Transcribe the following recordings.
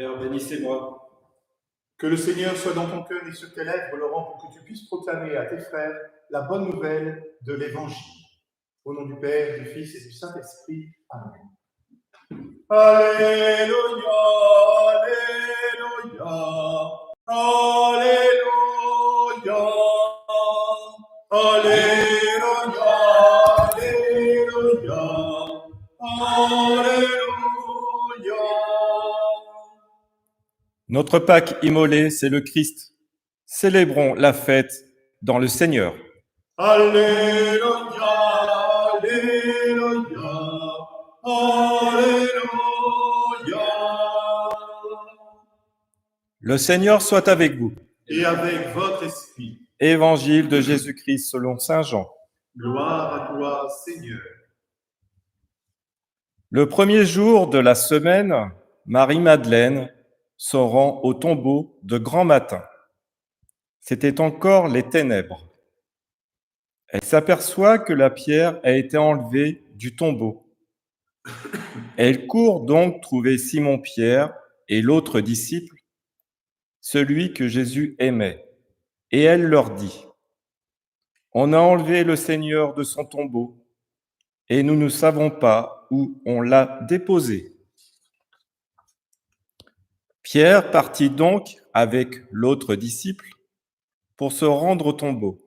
Père, bénissez-moi. Que le Seigneur soit dans ton cœur et sur tes lèvres, Laurent, pour que tu puisses proclamer à tes frères la bonne nouvelle de l'Évangile. Au nom du Père, du Fils et du Saint-Esprit. Amen. Alléluia, Alléluia, Alléluia, Alléluia, Alléluia, Alléluia. Notre Pâque immolée, c'est le Christ. Célébrons la fête dans le Seigneur. Alléluia, Alléluia, Alléluia. Le Seigneur soit avec vous. Et avec votre esprit. Évangile de Jésus-Christ selon saint Jean. Gloire à toi, Seigneur. Le premier jour de la semaine, Marie-Madeleine se rend au tombeau de grand matin. C'était encore les ténèbres. Elle s'aperçoit que la pierre a été enlevée du tombeau. Elle court donc trouver Simon-Pierre et l'autre disciple, celui que Jésus aimait, et elle leur dit : « On a enlevé le Seigneur de son tombeau, et nous ne savons pas où on l'a déposé. » Pierre partit donc avec l'autre disciple pour se rendre au tombeau.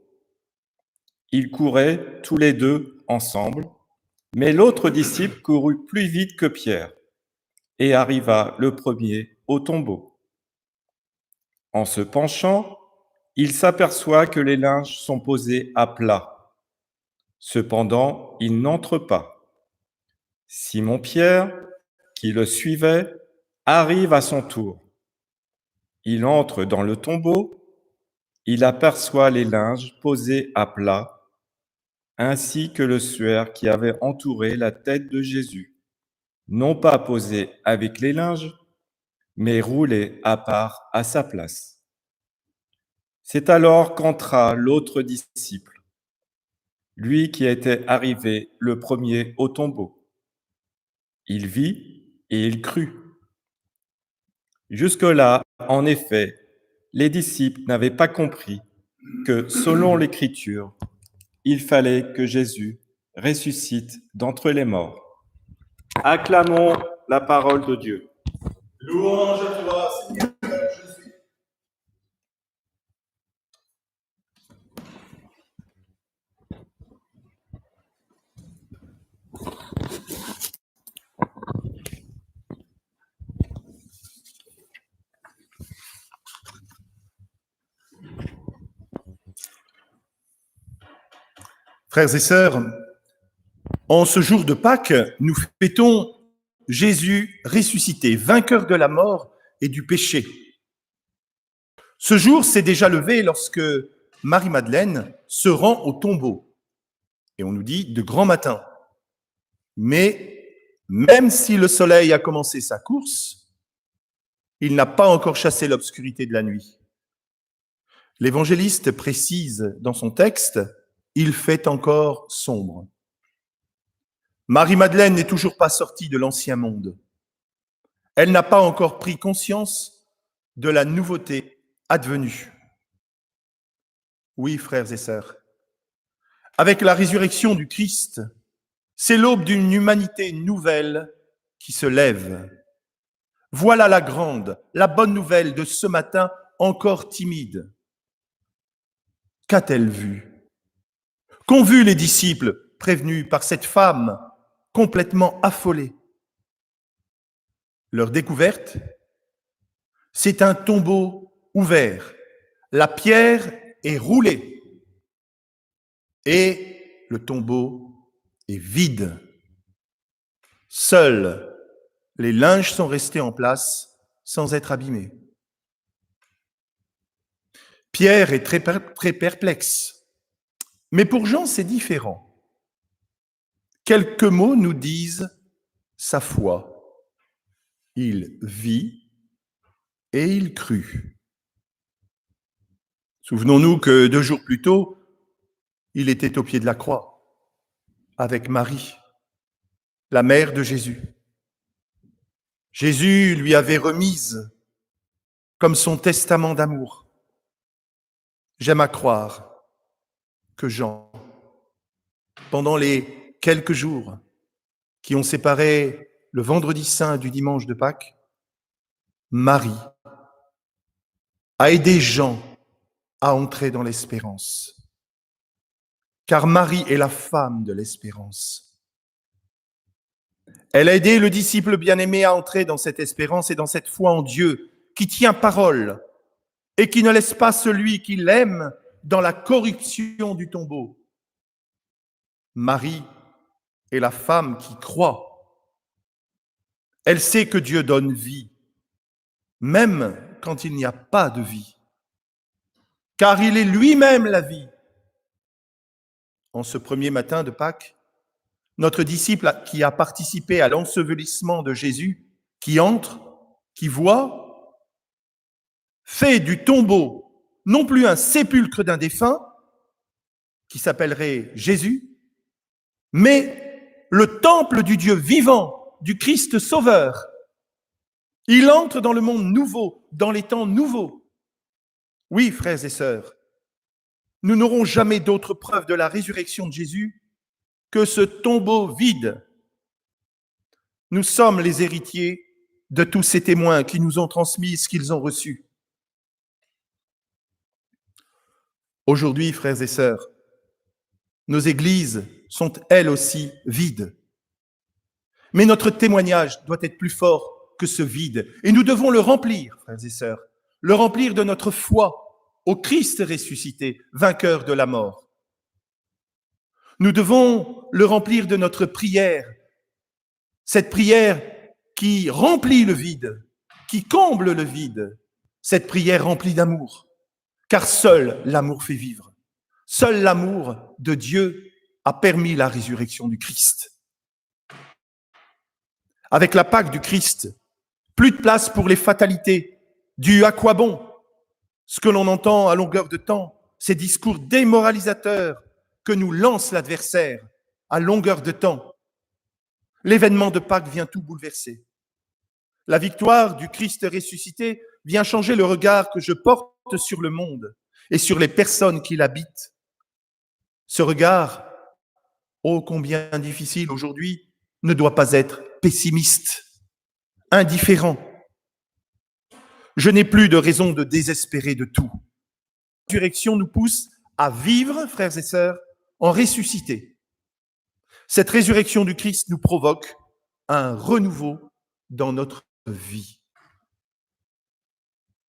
Ils couraient tous les deux ensemble, mais l'autre disciple courut plus vite que Pierre et arriva le premier au tombeau. En se penchant, il s'aperçoit que les linges sont posés à plat. Cependant, il n'entre pas. Simon-Pierre, qui le suivait, arrive à son tour. Il entre dans le tombeau, il aperçoit les linges posés à plat, ainsi que le suaire qui avait entouré la tête de Jésus, non pas posé avec les linges, mais roulé à part à sa place. C'est alors qu'entra l'autre disciple, lui qui était arrivé le premier au tombeau. Il vit et il crut. Jusque-là, en effet, les disciples n'avaient pas compris que, selon l'Écriture, il fallait que Jésus ressuscite d'entre les morts. Acclamons la parole de Dieu. Louange à toi, Seigneur Jésus. Frères et sœurs, en ce jour de Pâques, nous fêtons Jésus ressuscité, vainqueur de la mort et du péché. Ce jour s'est déjà levé lorsque Marie-Madeleine se rend au tombeau. Et on nous dit de grand matin. Mais même si le soleil a commencé sa course, il n'a pas encore chassé l'obscurité de la nuit. L'évangéliste précise dans son texte, il fait encore sombre. Marie-Madeleine n'est toujours pas sortie de l'ancien monde. Elle n'a pas encore pris conscience de la nouveauté advenue. Oui, frères et sœurs, avec la résurrection du Christ, c'est l'aube d'une humanité nouvelle qui se lève. Voilà la grande, la bonne nouvelle de ce matin encore timide. Qu'a-t-elle vu ? Qu'ont vu les disciples prévenus par cette femme complètement affolée ? Leur découverte, c'est un tombeau ouvert. La pierre est roulée et le tombeau est vide. Seuls les linges sont restés en place sans être abîmés. Pierre est très perplexe. Mais pour Jean, c'est différent. Quelques mots nous disent sa foi. Il vit et il crut. Souvenons-nous que 2 jours plus tôt, il était au pied de la croix avec Marie, la mère de Jésus. Jésus lui avait remise comme son testament d'amour. J'aime à croire que Jean, pendant les quelques jours qui ont séparé le vendredi saint du dimanche de Pâques, Marie a aidé Jean à entrer dans l'espérance. Car Marie est la femme de l'espérance. Elle a aidé le disciple bien-aimé à entrer dans cette espérance et dans cette foi en Dieu qui tient parole et qui ne laisse pas celui qui l'aime dans la corruption du tombeau. Marie est la femme qui croit. Elle sait que Dieu donne vie, même quand il n'y a pas de vie, car il est lui-même la vie. En ce premier matin de Pâques, notre disciple qui a participé à l'ensevelissement de Jésus, qui entre, qui voit, fait du tombeau non plus un sépulcre d'un défunt, qui s'appellerait Jésus, mais le temple du Dieu vivant, du Christ sauveur. Il entre dans le monde nouveau, dans les temps nouveaux. Oui, frères et sœurs, nous n'aurons jamais d'autre preuve de la résurrection de Jésus que ce tombeau vide. Nous sommes les héritiers de tous ces témoins qui nous ont transmis ce qu'ils ont reçu. Aujourd'hui, frères et sœurs, nos églises sont elles aussi vides. Mais notre témoignage doit être plus fort que ce vide. Et nous devons le remplir, frères et sœurs, le remplir de notre foi au Christ ressuscité, vainqueur de la mort. Nous devons le remplir de notre prière, cette prière qui remplit le vide, qui comble le vide, cette prière remplie d'amour. Car seul l'amour fait vivre. Seul l'amour de Dieu a permis la résurrection du Christ. Avec la Pâque du Christ, plus de place pour les fatalités, du à quoi bon, ce que l'on entend à longueur de temps, ces discours démoralisateurs que nous lance l'adversaire à longueur de temps. L'événement de Pâques vient tout bouleverser. La victoire du Christ ressuscité vient changer le regard que je porte sur le monde et sur les personnes qui l'habitent. Ce regard, ô combien difficile aujourd'hui, ne doit pas être pessimiste, indifférent. Je n'ai plus de raison de désespérer de tout. La résurrection nous pousse à vivre, frères et sœurs, en ressuscité. Cette résurrection du Christ nous provoque un renouveau dans notre vie.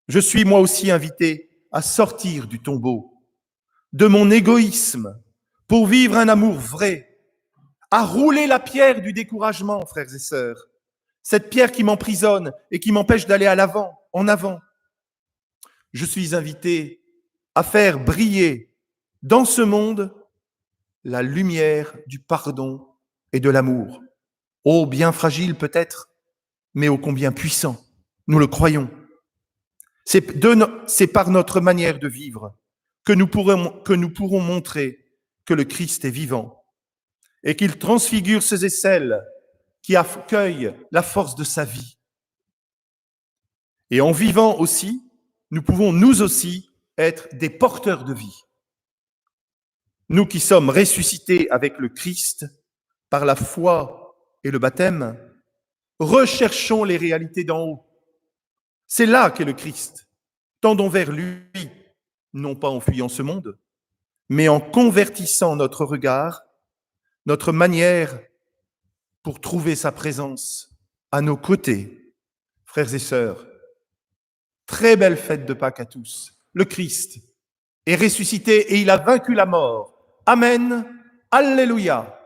Je suis moi aussi invité à sortir du tombeau, de mon égoïsme, pour vivre un amour vrai, à rouler la pierre du découragement, frères et sœurs, cette pierre qui m'emprisonne et qui m'empêche d'aller à l'avant, en avant. Je suis invité à faire briller dans ce monde la lumière du pardon et de l'amour. Oh, bien fragile peut-être, mais ô combien puissant, nous le croyons. C'est par notre manière de vivre que nous pourrons montrer que le Christ est vivant et qu'il transfigure ceux et celles qui accueillent la force de sa vie. Et en vivant aussi, nous pouvons nous aussi être des porteurs de vie. Nous qui sommes ressuscités avec le Christ par la foi et le baptême, recherchons les réalités d'en haut. C'est là qu'est le Christ. Tendons vers lui, non pas en fuyant ce monde, mais en convertissant notre regard, notre manière pour trouver sa présence à nos côtés. Frères et sœurs, très belle fête de Pâques à tous. Le Christ est ressuscité et il a vaincu la mort. Amen. Alléluia.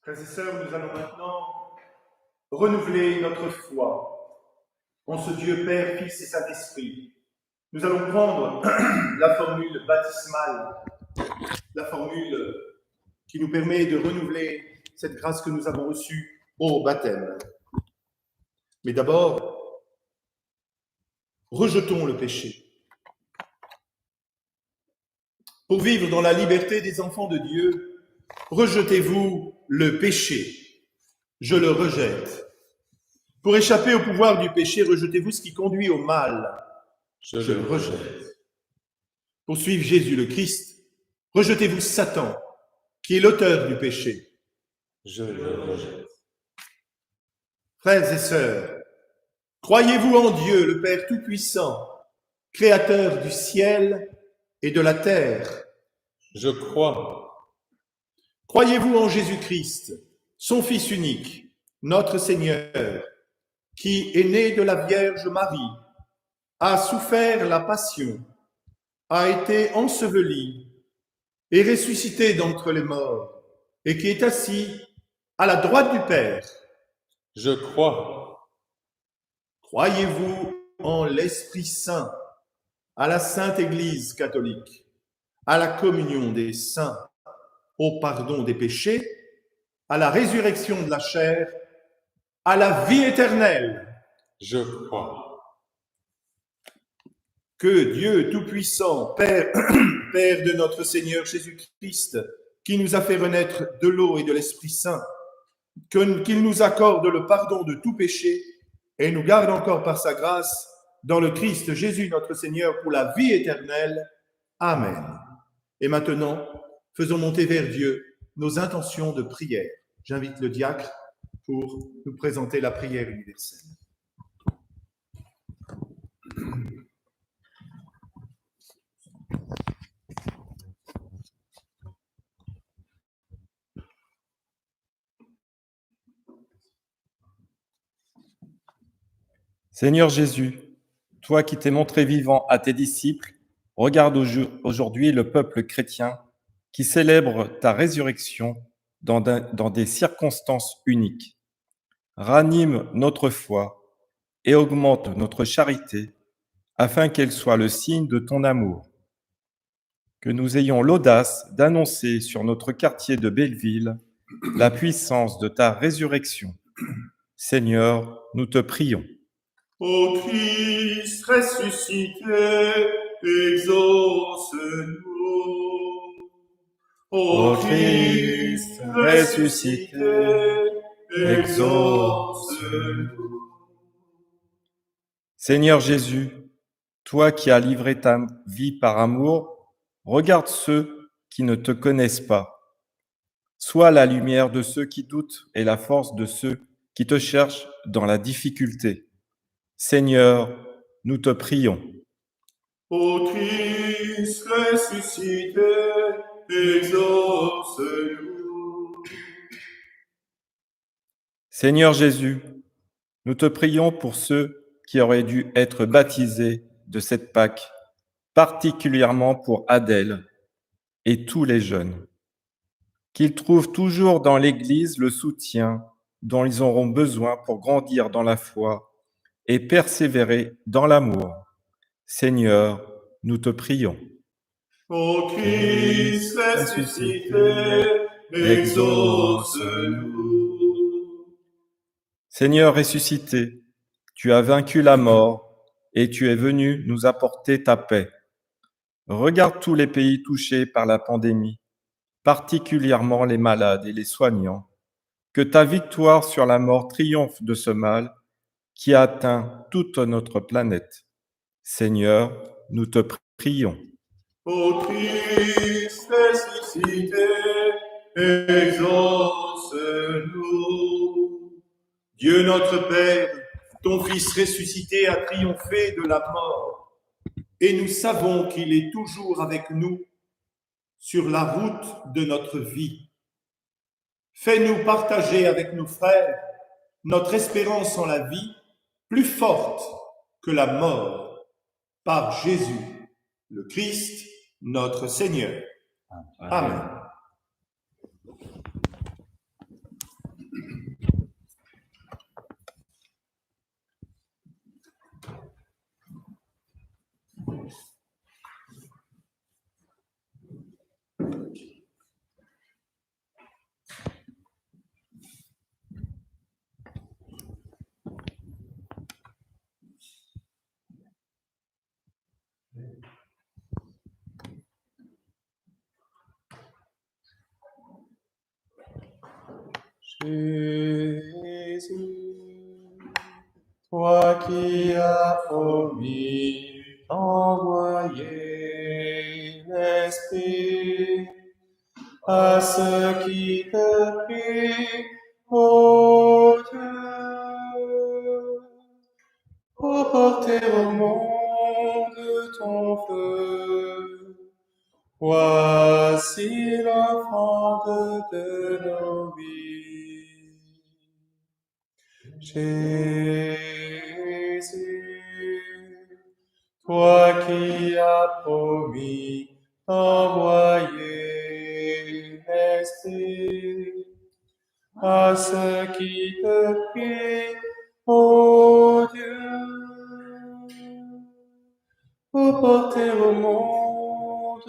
Frères et sœurs, nous allons maintenant renouveler notre foi en ce Dieu Père, Fils et Saint-Esprit. Nous allons prendre la formule baptismale, la formule qui nous permet de renouveler cette grâce que nous avons reçue au baptême. Mais d'abord, rejetons le péché. Pour vivre dans la liberté des enfants de Dieu, rejetez-vous le péché. Je le rejette. Pour échapper au pouvoir du péché, rejetez-vous ce qui conduit au mal. Je le rejette. Pour suivre Jésus le Christ, rejetez-vous Satan, qui est l'auteur du péché. Je le rejette. Frères et sœurs, croyez-vous en Dieu, le Père Tout-Puissant, Créateur du ciel et de la terre? Je crois. Croyez-vous en Jésus-Christ, son Fils unique, notre Seigneur, qui est né de la Vierge Marie, a souffert la passion, a été enseveli et ressuscité d'entre les morts, et qui est assis à la droite du Père? Je crois. Croyez-vous en l'Esprit Saint, à la Sainte Église catholique, à la communion des saints, au pardon des péchés, à la résurrection de la chair, à la vie éternelle? Je crois. Que Dieu Tout-Puissant, Père, Père de notre Seigneur Jésus-Christ, qui nous a fait renaître de l'eau et de l'Esprit Saint, qu'il nous accorde le pardon de tout péché et nous garde encore par sa grâce dans le Christ Jésus notre Seigneur pour la vie éternelle. Amen. Et maintenant, faisons monter vers Dieu nos intentions de prière. J'invite le diacre pour nous présenter la prière universelle. Seigneur Jésus, toi qui t'es montré vivant à tes disciples, regarde aujourd'hui le peuple chrétien qui célèbre ta résurrection dans des circonstances uniques. Ranime notre foi et augmente notre charité afin qu'elle soit le signe de ton amour. Que nous ayons l'audace d'annoncer sur notre quartier de Belleville la puissance de ta résurrection. Seigneur, nous te prions. Ô Christ ressuscité, exauce-nous. Ô Christ ressuscité, exauce-nous. Seigneur Jésus, toi qui as livré ta vie par amour, regarde ceux qui ne te connaissent pas. Sois la lumière de ceux qui doutent et la force de ceux qui te cherchent dans la difficulté. Seigneur, nous te prions. Ô Christ ressuscité, exauce-nous. Seigneur Jésus, nous te prions pour ceux qui auraient dû être baptisés de cette Pâque, particulièrement pour Adèle et tous les jeunes. Qu'ils trouvent toujours dans l'Église le soutien dont ils auront besoin pour grandir dans la foi et persévérer dans l'amour. Seigneur, nous te prions. Ô Christ ressuscité, exauce-nous. Seigneur ressuscité, tu as vaincu la mort et tu es venu nous apporter ta paix. Regarde tous les pays touchés par la pandémie, particulièrement les malades et les soignants. Que ta victoire sur la mort triomphe de ce mal qui a atteint toute notre planète. Seigneur, nous te prions. Ô Christ ressuscité, exauce-nous. Dieu notre Père, ton Fils ressuscité a triomphé de la mort, et nous savons qu'il est toujours avec nous sur la route de notre vie. Fais-nous partager avec nos frères notre espérance en la vie, plus forte que la mort, par Jésus, le Christ, notre Seigneur. Amen. Jésus, toi qui as promis d'envoyer l'Esprit à ceux qui te prient, ô Dieu, pour porter au monde ton feu. Voici l'offrande de nos vies. Jésus, toi qui as promis d'envoyer l'Esprit à ceux qui te prient, ô Dieu, pour porter au monde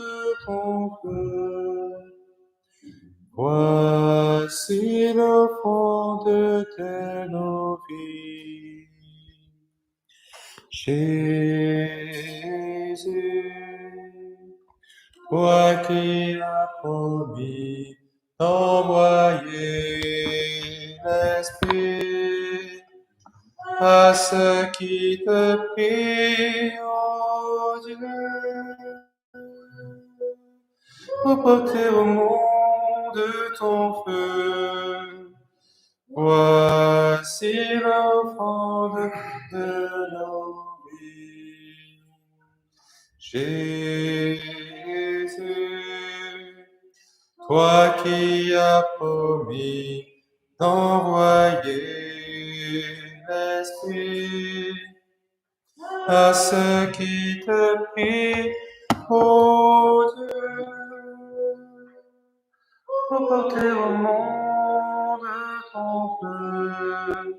ton feu. Voici l'offrande de nos vies. Jésus, toi qui as promis d'envoyer l'Esprit à ceux qui te prient, ô Dieu, pour porter au monde ton feu. Voici l'offrande de nos vies. Jésus, toi qui as promis d'envoyer l'Esprit à ceux qui te prient, ô Dieu, pour porter au monde ton feu.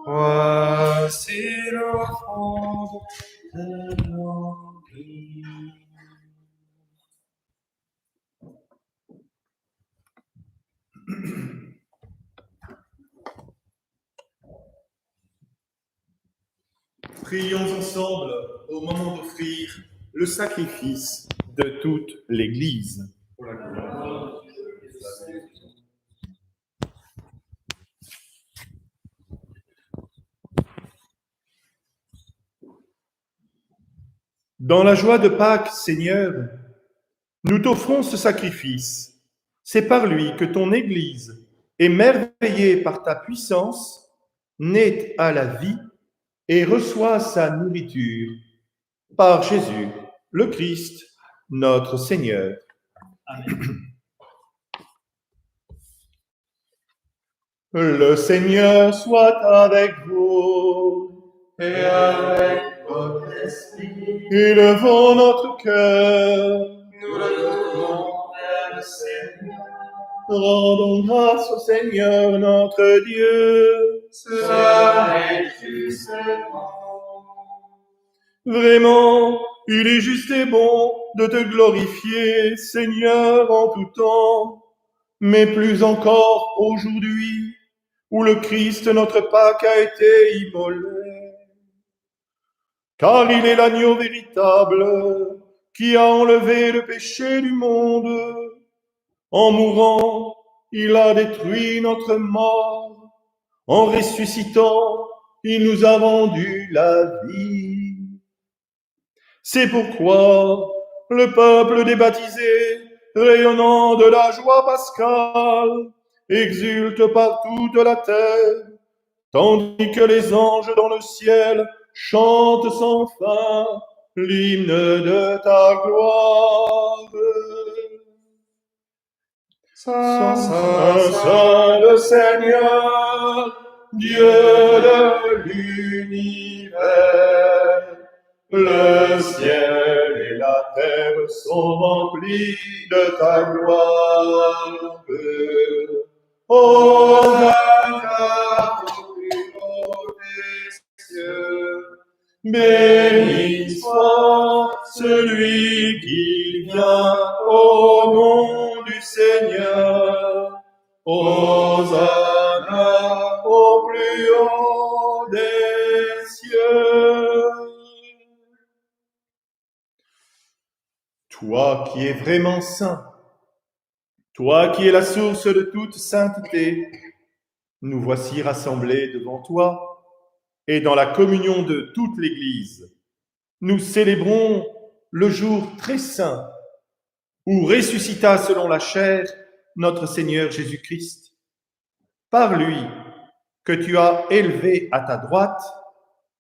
Voici l'offrande de nos vies. Prions ensemble au moment d'offrir le sacrifice de toute l'Église. Dans la joie de Pâques, Seigneur, nous t'offrons ce sacrifice. C'est par lui que ton Église, émerveillée par ta puissance, naît à la vie et reçoit sa nourriture par Jésus, le Christ, notre Seigneur. Amen. Le Seigneur soit avec vous et avec votre esprit. Élevons notre cœur. Nous le tournons vers le Seigneur. Rendons grâce au Seigneur notre Dieu. Cela est juste et bon. Vraiment, il est juste et bon de te glorifier, Seigneur, en tout temps, mais plus encore aujourd'hui, où le Christ, notre Pâque, a été immolé. Car il est l'agneau véritable qui a enlevé le péché du monde. En mourant, il a détruit notre mort. En ressuscitant, il nous a rendu la vie. C'est pourquoi le peuple des baptisés, rayonnant de la joie pascale, exulte par toute la terre, tandis que les anges dans le ciel chantent sans fin l'hymne de ta gloire. Saint, Saint, Saint le Seigneur, Dieu de l'univers, le ciel et la terre sont remplis de ta gloire. Hosanna au plus haut des cieux, béni soit celui qui vient au nom du Seigneur. Hosanna au plus haut des cieux. Toi qui es vraiment saint, toi qui es la source de toute sainteté, Nous voici rassemblés devant toi et dans la communion de toute l'Église. Nous célébrons le jour très saint où ressuscita selon la chair notre Seigneur Jésus-Christ. Par lui, que tu as élevé à ta droite,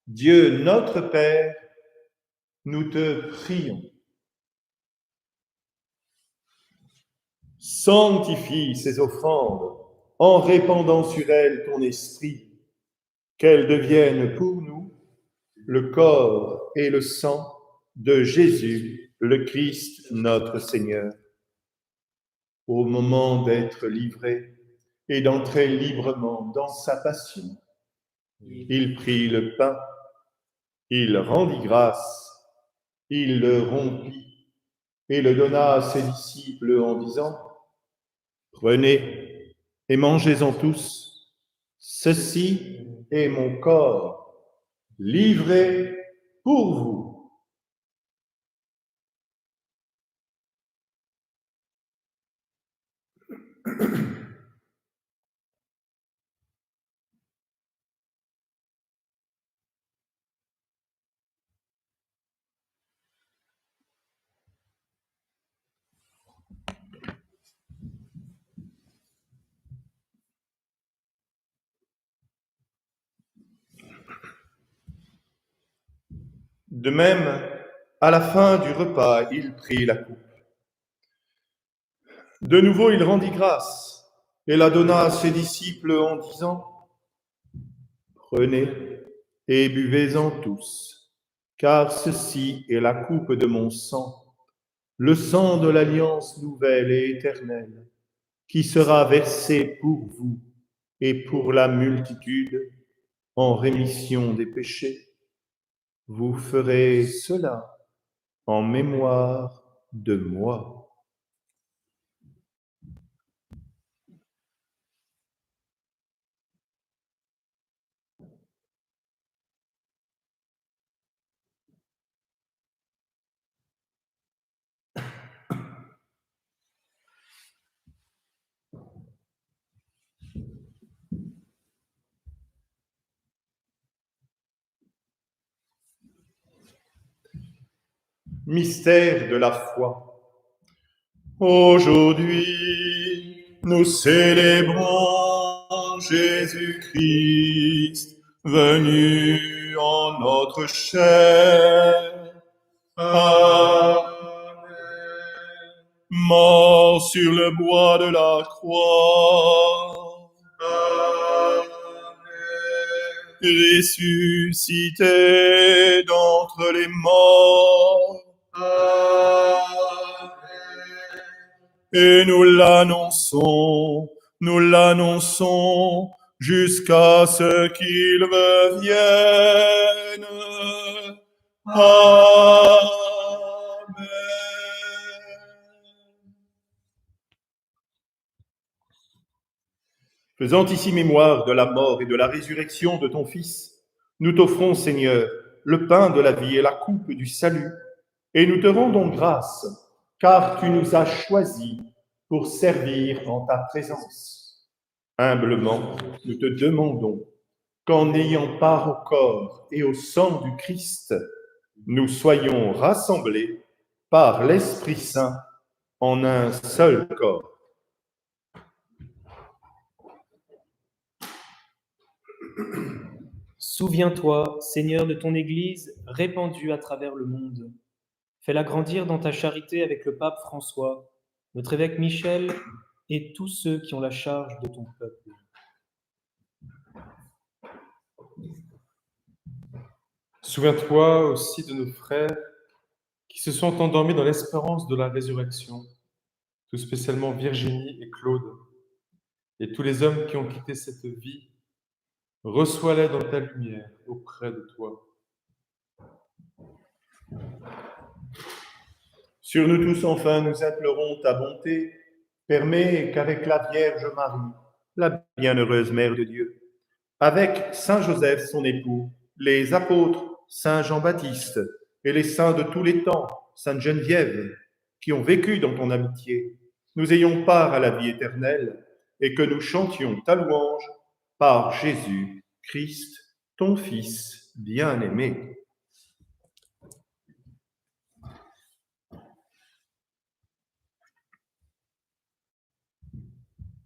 Dieu notre Père, nous te prions. Sanctifie ces offrandes en répandant sur elles ton esprit, qu'elles deviennent pour nous le corps et le sang de Jésus, le Christ, notre Seigneur. Au moment d'être livré et d'entrer librement dans sa passion, il prit le pain, il rendit grâce, il le rompit et le donna à ses disciples en disant : « Prenez et mangez-en tous, ceci est mon corps, livré pour vous. » De même, à la fin du repas, il prit la coupe. De nouveau, il rendit grâce et la donna à ses disciples en disant : « Prenez et buvez-en tous, car ceci est la coupe de mon sang, le sang de l'alliance nouvelle et éternelle, qui sera versé pour vous et pour la multitude en rémission des péchés. Vous ferez cela en mémoire de moi. » Mystère de la foi. Aujourd'hui, nous célébrons Jésus-Christ, venu en notre chair. Amen. Mort sur le bois de la croix. Amen. Ressuscité d'entre les morts. Amen. Et nous l'annonçons jusqu'à ce qu'il revienne. Amen. Faisant ici mémoire de la mort et de la résurrection de ton Fils, nous t'offrons, Seigneur, le pain de la vie et la coupe du salut, et nous te rendons grâce, car tu nous as choisis pour servir en ta présence. Humblement, nous te demandons qu'en ayant part au corps et au sang du Christ, nous soyons rassemblés par l'Esprit Saint en un seul corps. Souviens-toi, Seigneur, de ton Église répandue à travers le monde. Fais-la grandir dans ta charité avec le pape François, notre évêque Michel et tous ceux qui ont la charge de ton peuple. Souviens-toi aussi de nos frères qui se sont endormis dans l'espérance de la résurrection, tout spécialement Virginie et Claude, et tous les hommes qui ont quitté cette vie. Reçois-les dans ta lumière auprès de toi. Sur nous tous, enfin, nous implorons ta bonté. Permets qu'avec la Vierge Marie, la bienheureuse Mère de Dieu, avec Saint Joseph, son époux, les apôtres, Saint Jean-Baptiste et les saints de tous les temps, Sainte Geneviève, qui ont vécu dans ton amitié, nous ayons part à la vie éternelle et que nous chantions ta louange par Jésus Christ, ton Fils bien-aimé.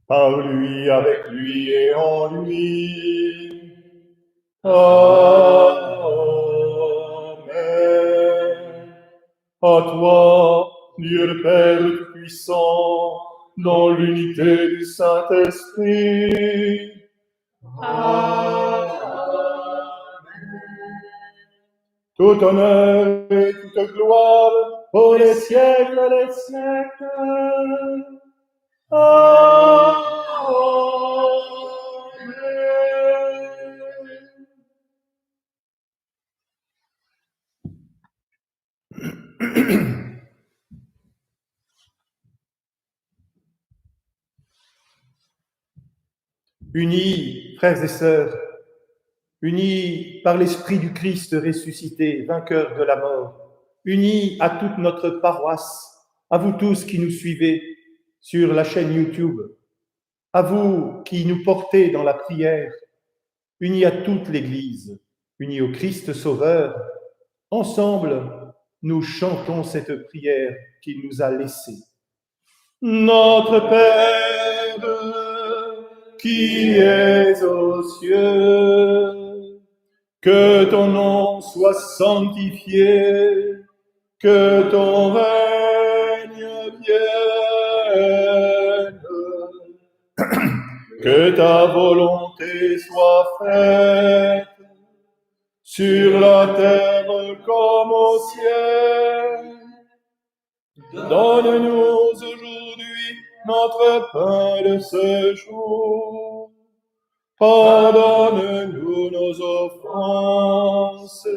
Par lui, avec lui et en lui. Amen. À toi, Dieu le Père Tout-Puissant, dans l'unité du Saint-Esprit. Amen. Tout honneur et toute gloire pour les siècles des siècles. Amen. Unis, frères et sœurs, unis par l'Esprit du Christ ressuscité, vainqueur de la mort, unis à toute notre paroisse, à vous tous qui nous suivez sur la chaîne YouTube, à vous qui nous portez dans la prière, unis à toute l'Église, unis au Christ Sauveur, ensemble, nous chantons cette prière qu'il nous a laissée. Notre Père, qui es aux cieux, que ton nom soit sanctifié, que ton règne vienne, que ta volonté soit faite sur la terre comme au ciel. Donne-nous aujourd'hui notre pain de ce jour. Pardonne-nous nos offenses,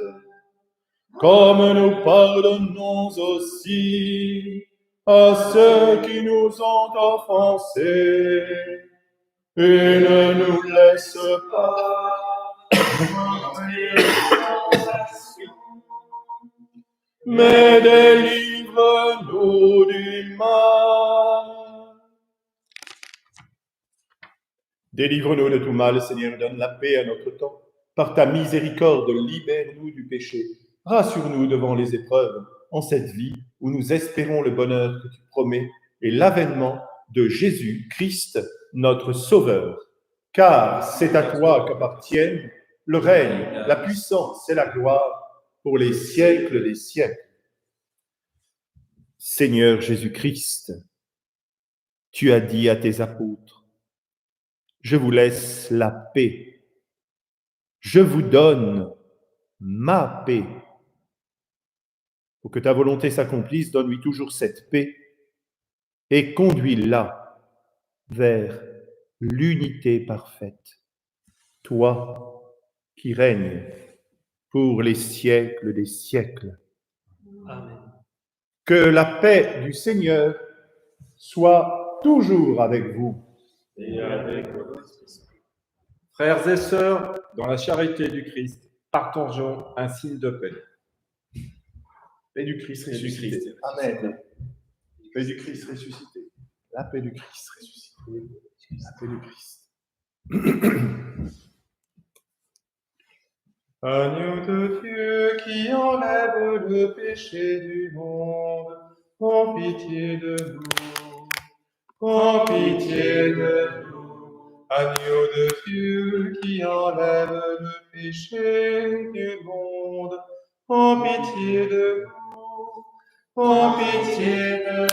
comme nous pardonnons aussi à ceux qui nous ont offensés. Et ne nous laisse pas mais délivre-nous du mal. Délivre-nous de tout mal, Seigneur, donne la paix à notre temps. Par ta miséricorde, libère-nous du péché. Rassure-nous devant les épreuves, en cette vie où nous espérons le bonheur que tu promets et l'avènement de Jésus-Christ, notre Sauveur. Car c'est à toi qu'appartiennent le règne, la puissance et la gloire pour les siècles des siècles. Seigneur Jésus-Christ, tu as dit à tes apôtres, je vous laisse la paix, je vous donne ma paix. Pour que ta volonté s'accomplisse, donne-lui toujours cette paix et conduis-la vers l'unité parfaite. Toi qui règnes pour les siècles des siècles. Amen. Que la paix du Seigneur soit toujours avec vous. Et avec votre esprit. Frères et sœurs, dans la charité du Christ, partageons un signe de paix. Paix du Christ ressuscité. Amen. Paix du Christ ressuscité. La paix du Christ ressuscité. La paix du Christ. Agneau de Dieu qui enlève le péché du monde, prends pitié de nous, prends pitié de nous. Agneau de Dieu qui enlève le péché du monde, prends pitié de nous, prends pitié de nous.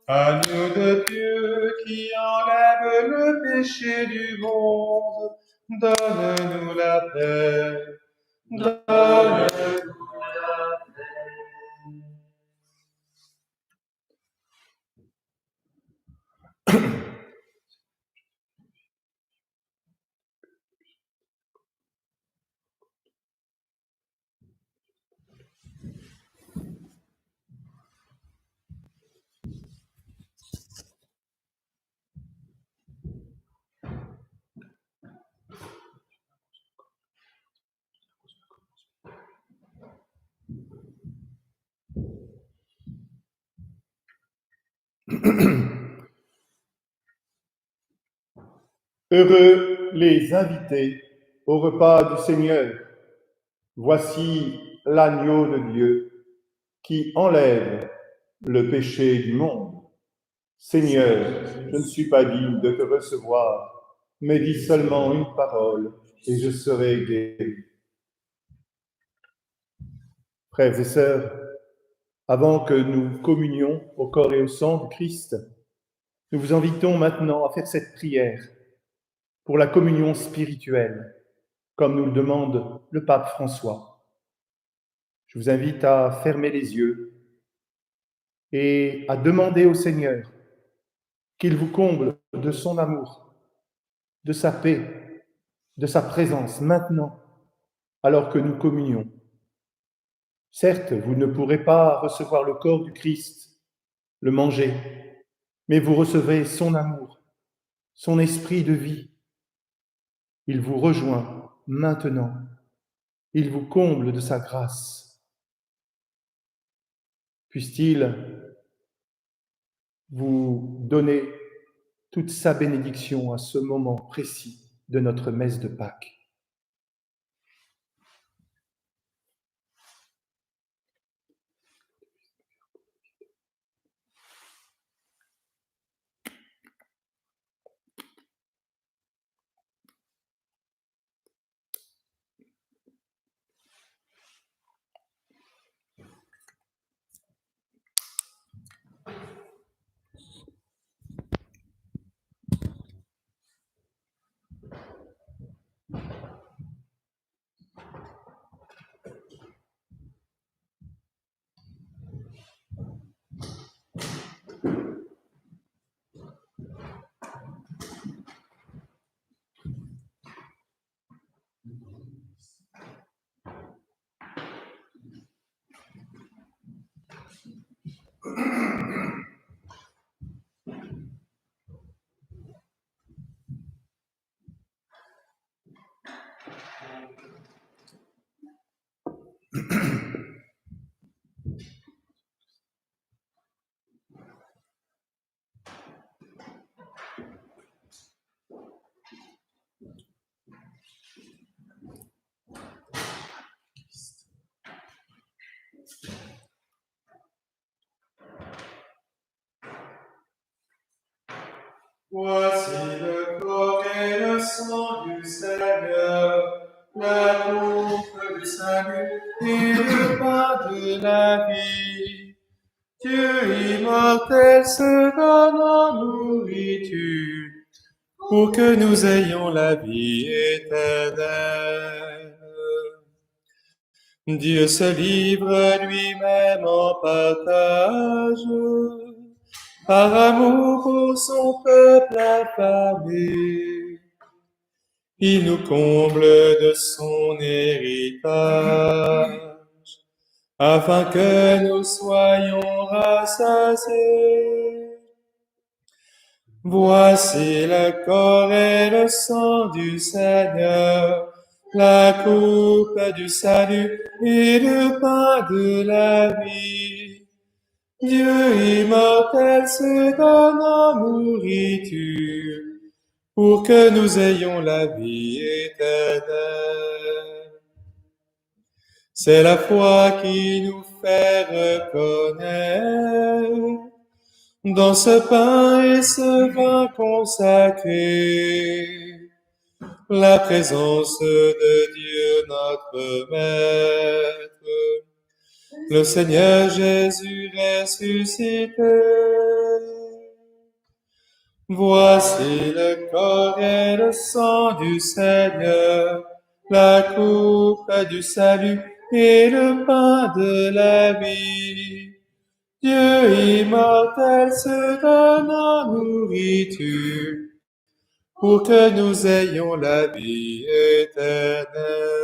Agneau de Dieu qui enlève le péché du monde, donne-nous la paix, donne-nous la paix. Heureux les invités au repas du Seigneur. Voici l'agneau de Dieu qui enlève le péché du monde. Seigneur, je ne suis pas digne de te recevoir, mais dis seulement une parole et je serai guéri. Frères et sœurs, avant que nous communions au corps et au sang du Christ, nous vous invitons maintenant à faire cette prière pour la communion spirituelle, comme nous le demande le pape François. Je vous invite à fermer les yeux et à demander au Seigneur qu'il vous comble de son amour, de sa paix, de sa présence maintenant, alors que nous communions. Certes, vous ne pourrez pas recevoir le corps du Christ, le manger, mais vous recevez son amour, son esprit de vie. Il vous rejoint maintenant. Il vous comble de sa grâce. Puisse-t-il vous donner toute sa bénédiction à ce moment précis de notre messe de Pâques. Voici le corps et le sang du Seigneur, la coupe du salut et le pain de la vie. Dieu immortel se donne en nourriture pour que nous ayons la vie éternelle. Dieu se livre lui-même en partage par amour pour son peuple affamé. Il nous comble de son héritage, afin que nous soyons rassasiés. Voici le corps et le sang du Seigneur, la coupe du salut et le pain de la vie. Dieu immortel se donne en nourriture pour que nous ayons la vie éternelle. C'est la foi qui nous fait reconnaître dans ce pain et ce vin consacré la présence de Dieu notre Maître, le Seigneur Jésus ressuscité. Voici le corps et le sang du Seigneur, la coupe du salut et le pain de la vie. Dieu immortel se donne en nourriture pour que nous ayons la vie éternelle.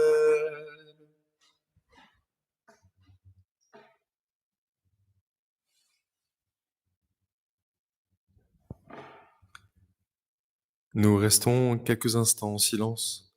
Nous restons quelques instants en silence.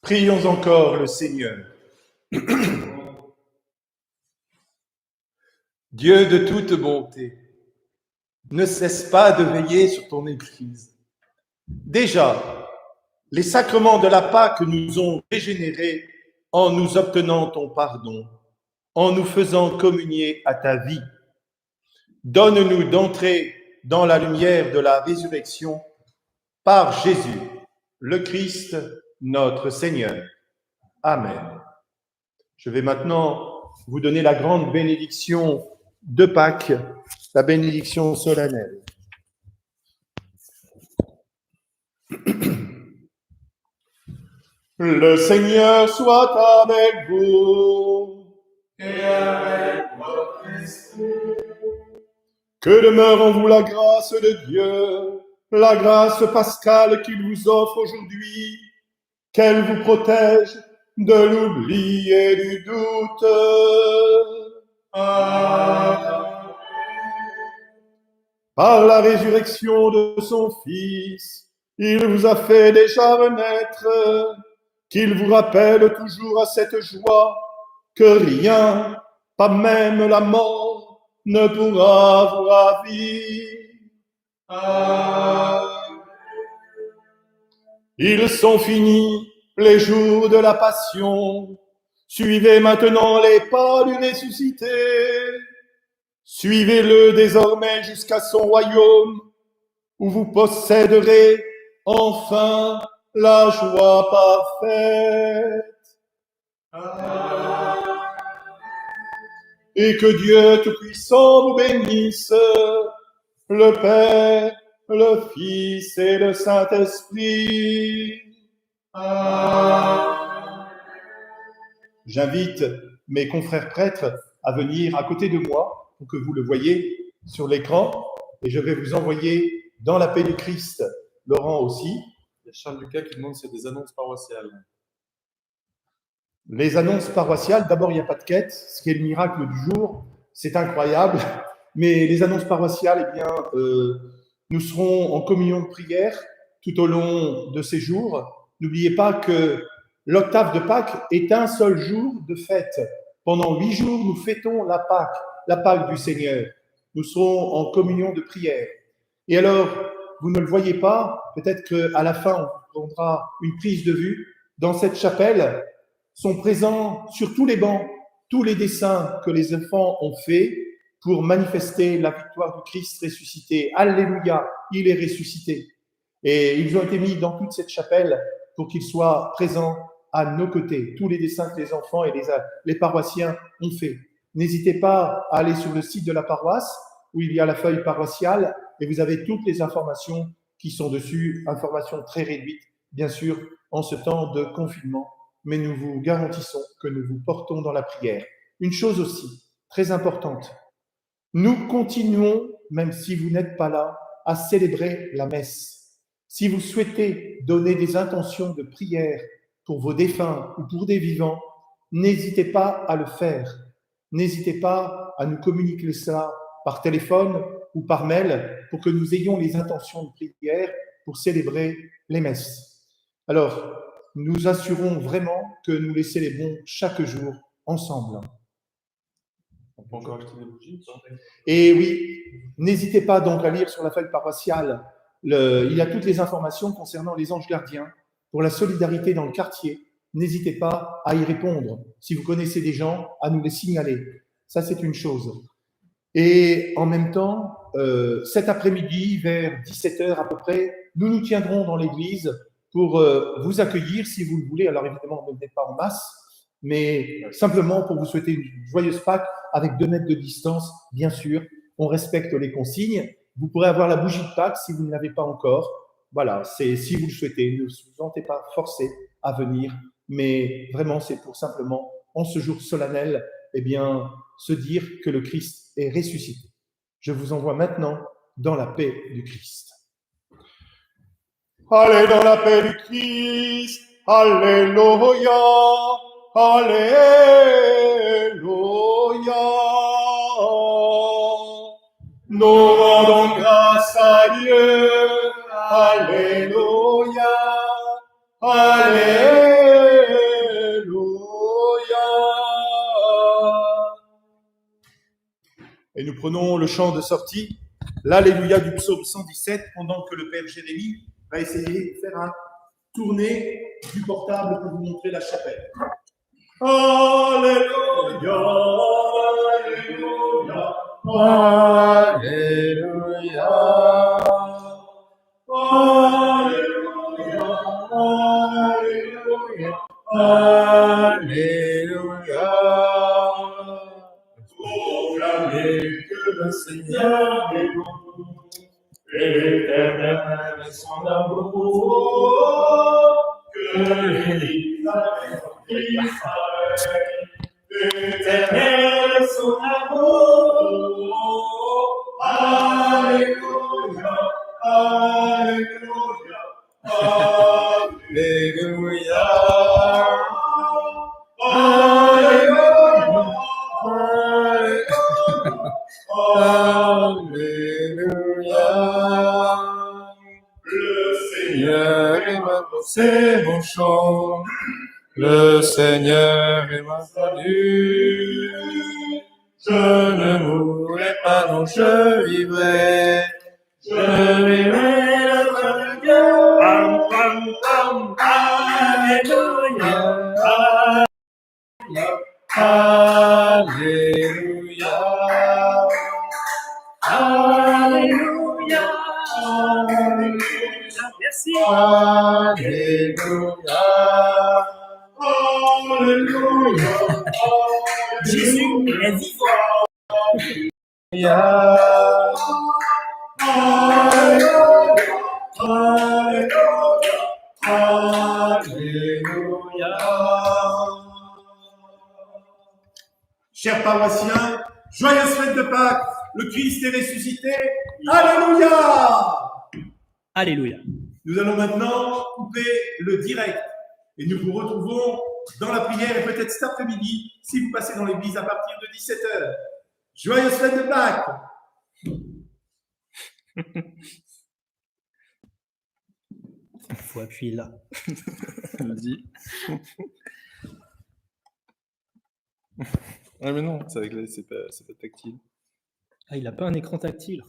Prions encore le Seigneur. Dieu de toute bonté, ne cesse pas de veiller sur ton Église. Déjà, les sacrements de la Pâque nous ont régénérés en nous obtenant ton pardon, en nous faisant communier à ta vie. Donne-nous d'entrer dans la lumière de la résurrection par Jésus, le Christ, notre Seigneur. Amen. Je vais maintenant vous donner la grande bénédiction de Pâques, la bénédiction solennelle. Le Seigneur soit avec vous. Et avec votre esprit. Que demeure en vous la grâce de Dieu, la grâce pascale qu'il vous offre aujourd'hui, qu'elle vous protège de l'oubli et du doute. Amen. Par la résurrection de son Fils, il vous a fait déjà renaître, qu'il vous rappelle toujours à cette joie que rien, pas même la mort, ne pourra vous ravir. Amen. Ils sont finis les jours de la passion. Suivez maintenant les pas du ressuscité. Suivez-le désormais jusqu'à son royaume, où vous posséderez enfin la joie parfaite. Amen. Et que Dieu Tout-Puissant vous bénisse, le Père, le Fils et le Saint-Esprit. Amen. J'invite mes confrères prêtres à venir à côté de moi pour que vous le voyez sur l'écran, et je vais vous envoyer dans la paix du Christ. Laurent aussi. Il y a Charles Lucas qui demande s'il y a des annonces paroissiales. Les annonces paroissiales, d'abord il n'y a pas de quête, ce qui est le miracle du jour, c'est incroyable, mais les annonces paroissiales, eh bien, nous serons en communion de prière tout au long de ces jours. N'oubliez pas que l'octave de Pâques est un seul jour de fête. Pendant 8 jours, nous fêtons la Pâque du Seigneur. Nous serons en communion de prière. Et alors, vous ne le voyez pas, peut-être qu'à la fin, on vous prendra une prise de vue. Dans cette chapelle sont présents sur tous les bancs tous les dessins que les enfants ont faits pour manifester la victoire du Christ ressuscité. Alléluia, il est ressuscité. Et ils ont été mis dans toute cette chapelle pour qu'ils soient présents à nos côtés. Tous les dessins que les enfants et les paroissiens ont fait. N'hésitez pas à aller sur le site de la paroisse où il y a la feuille paroissiale et vous avez toutes les informations qui sont dessus, informations très réduites, bien sûr, en ce temps de confinement. Mais nous vous garantissons que nous vous portons dans la prière. Une chose aussi, très importante, nous continuons, même si vous n'êtes pas là, à célébrer la messe. Si vous souhaitez donner des intentions de prière pour vos défunts ou pour des vivants, n'hésitez pas à le faire. N'hésitez pas à nous communiquer cela par téléphone ou par mail pour que nous ayons les intentions de prière pour célébrer les messes. Alors, nous assurons vraiment que nous les célébrons chaque jour ensemble. On peut encore acheter des bougies. Et oui, n'hésitez pas donc à lire sur la feuille paroissiale. Il y a toutes les informations concernant les anges gardiens pour la solidarité dans le quartier. N'hésitez pas à y répondre. Si vous connaissez des gens, à nous les signaler. Ça, c'est une chose. Et en même temps, cet après-midi, vers 17h à peu près, nous nous tiendrons dans l'église pour vous accueillir si vous le voulez. Alors évidemment, ne venez pas en masse, mais simplement pour vous souhaiter une joyeuse Pâques avec 2 mètres de distance, bien sûr. On respecte les consignes. Vous pourrez avoir la bougie de Pâques si vous ne l'avez pas encore. Voilà, c'est si vous le souhaitez. Ne vous sentez pas forcé à venir, mais vraiment, c'est pour simplement, en ce jour solennel, eh bien, se dire que le Christ est ressuscité. Je vous envoie maintenant dans la paix du Christ. Allez dans la paix du Christ. Alléluia. Alléluia. Nous rendons grâce à Dieu. Alléluia. Alléluia. prenons le chant de sortie, l'Alléluia du psaume 117, pendant que le Père Jérémie va essayer de faire un tourné du portable pour vous montrer la chapelle. Alléluia, Alléluia, Alléluia. Alléluia, Alléluia, Alléluia. proclamez que le Seigneur est bon, l'Éternel est son amour, que l'Église avec Israël, l'Éternel est son amour. Alléluia, Alléluia, Alléluia. Alléluia, Alléluia. Le Seigneur est ma force et mon chant. Le Seigneur est ma salut. Je ne mourrai pas, non, je vivrai. Je vivrai la gloire de Dieu. Pam, pam, pam. Alléluia. Alléluia. Alléluia. Alléluia. Merci. Alléluia. Alléluia, Jésus est vivant. Alléluia, Alléluia. Chers paroissiens, joyeuse fête de Pâques, le Christ est ressuscité. Alléluia. Alléluia. Nous allons maintenant couper le direct et nous vous retrouvons dans la prière et peut-être cet après-midi si vous passez dans l'église à partir de 17h. Joyeuse fête de Pâques! Il faut appuyer là. Vas-y. Ah mais non, c'est avec c'est pas tactile. Ah, il n'a pas un écran tactile.